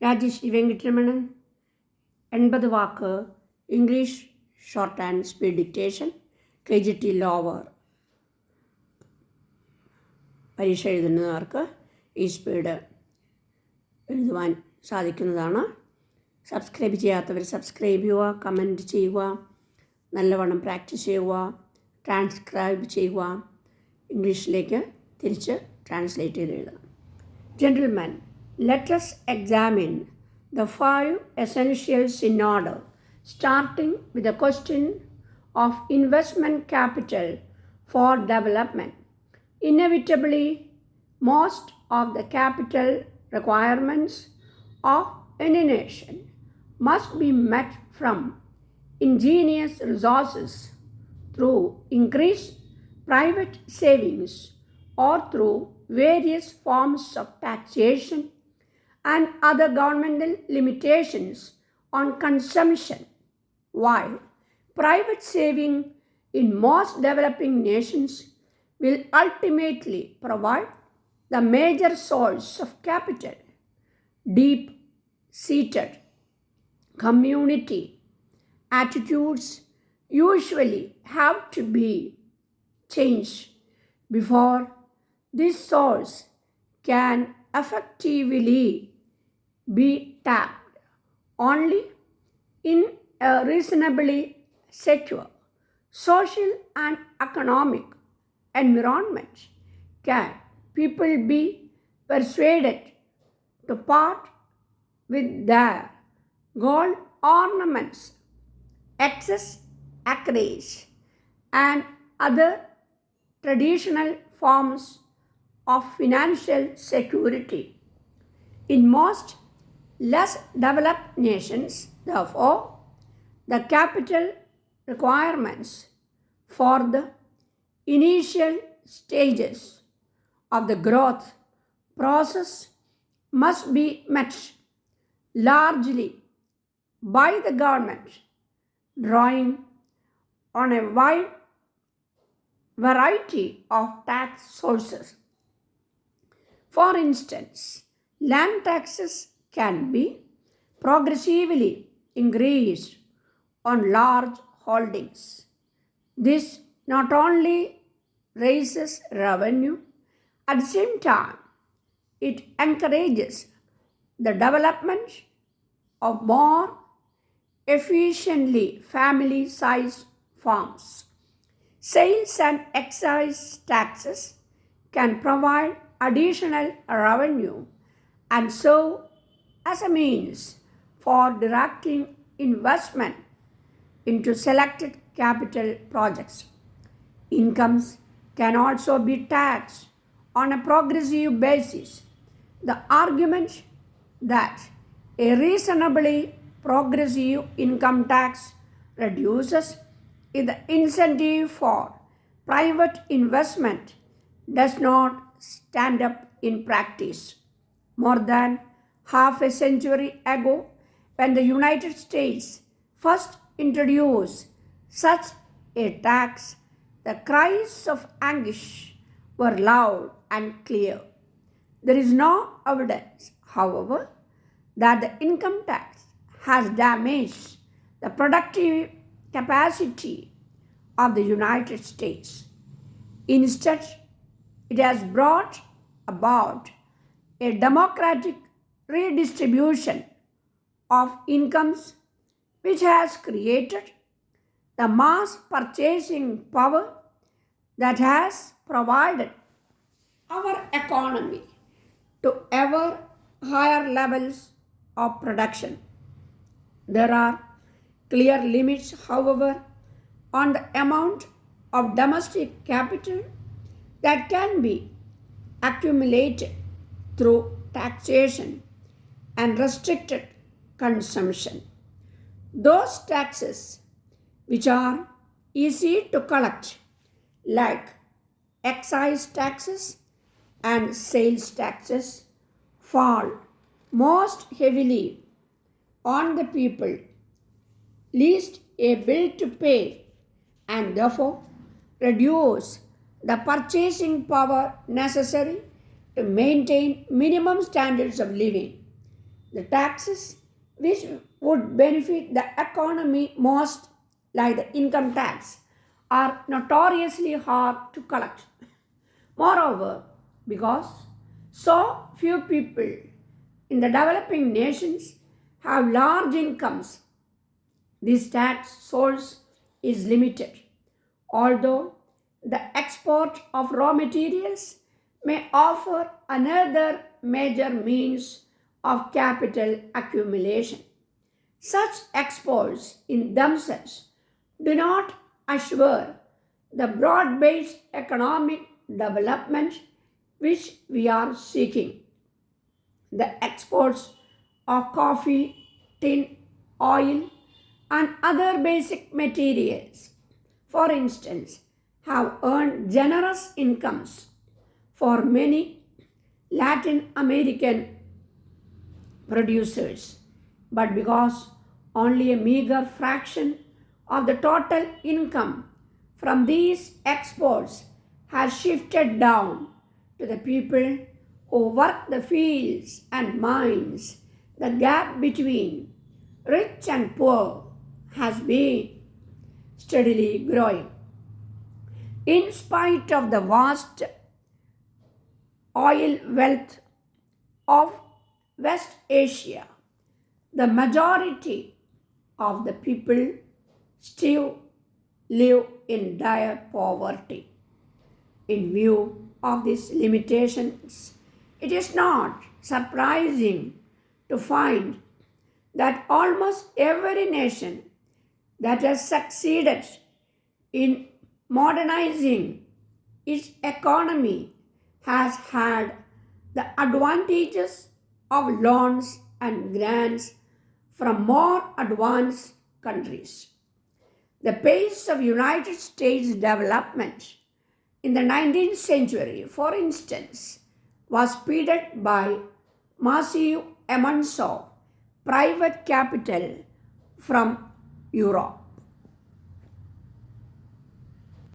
Rajesh Venkitaramanan 80 walk English short and speed dictation KGT lower പരീക്ഷ എഴുതുന്നവർക്ക് ഈ speed എഴുതുവാൻ സാധിക്കുന്നതാണ്. സബ്സ്ക്രൈബ് ചെയ്യാത്തവർ സബ്സ്ക്രൈബ് ചെയ്യുക, കമൻറ്റ് ചെയ്യുക, നല്ലവണ്ണം പ്രാക്ടീസ് ചെയ്യുക, ട്രാൻസ്ക്രൈബ് ചെയ്യുക, ഇംഗ്ലീഷിലേക്ക് തിരിച്ച് ട്രാൻസ്ലേറ്റ് ചെയ്ത് എഴുതണം. Gentlemen, let us examine the 5 essentials in order, starting with the question of investment capital for development. Inevitably, most of the capital requirements of any nation must be met from ingenious resources through increased private savings or through various forms of taxation and other governmental limitations on consumption. While private saving in most developing nations will ultimately provide the major source of capital, deep-seated community attitudes usually have to be changed before this source can effectively be tapped. Only in a reasonably secure social and economic environment can people be persuaded to part with their gold ornaments, excess acreage, and other traditional forms of financial security. In most less developed nations, therefore, the capital requirements for the initial stages of the growth process must be met largely by the government, drawing on a wide variety of tax sources. For instance, land taxes can be progressively increased on large holdings. This not only raises revenue, at the same time, it encourages the development of more efficiently family-sized farms. Sales and excise taxes can provide additional revenue and serve as a means for directing investment into selected capital projects. Incomes can also be taxed on a progressive basis. The argument that a reasonably progressive income tax reduces the incentive for private investment does not stand up in practice. More than half a century ago, when the United States first introduced such a tax, the cries of anguish were loud and clear. There is no evidence, however, that the income tax has damaged the productive capacity of the United States. Instead, it has brought about a democratic redistribution of incomes which has created the mass purchasing power that has provided our economy to ever higher levels of production. There are clear limits, however, on the amount of domestic capital that can be accumulated through taxation and restricted consumption. Those taxes which are easy to collect, like excise taxes and sales taxes, fall most heavily on the people least able to pay and therefore reduce the purchasing power necessary to maintain minimum standards of living. The taxes which would benefit the economy most, like the income tax, are notoriously hard to collect. Moreover, because so few people in the developing nations have large incomes, this tax source is limited. Although the export of raw materials may offer another major means of capital accumulation. Such exports in themselves do not assure the broad based economic development which we are seeking. The exports of coffee, tin, oil, and other basic materials, for instance, have earned generous incomes for many Latin American producers, but because only a meager fraction of the total income from these exports has shifted down to the people who work the fields and mines, the gap between rich and poor has been steadily growing. In spite of the vast oil wealth of West Asia, the majority of the people still live in dire poverty. In view of these limitations, it is not surprising to find that almost every nation that has succeeded in modernizing its economy has had the advantages of loans and grants from more advanced countries. The pace of United States development in the 19th century, for instance, was speeded by massive amounts of private capital from Europe.